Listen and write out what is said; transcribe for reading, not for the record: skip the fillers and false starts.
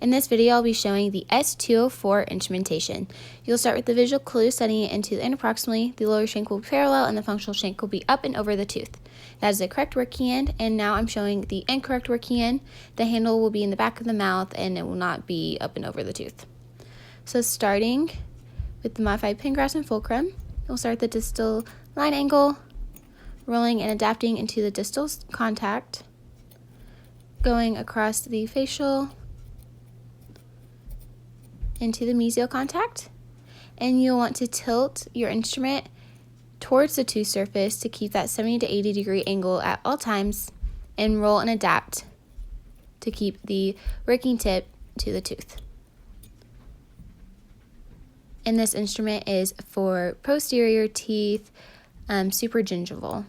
In this video, I'll be showing the S204 instrumentation. You'll start with the visual clue, setting it into and approximately. The lower shank will be parallel and the functional shank will be up and over the tooth. That is the correct working end, and now I'm showing the incorrect working end. The handle will be in the back of the mouth and it will not be up and over the tooth. So starting with the modified pin grasp and fulcrum, we'll start the distal line angle, rolling and adapting into the distal contact, going across the facial into the mesial contact, and you'll want to tilt your instrument towards the tooth surface to keep that 70 to 80 degree angle at all times, and roll and adapt to keep the working tip to the tooth. And this instrument is for posterior teeth, supragingival.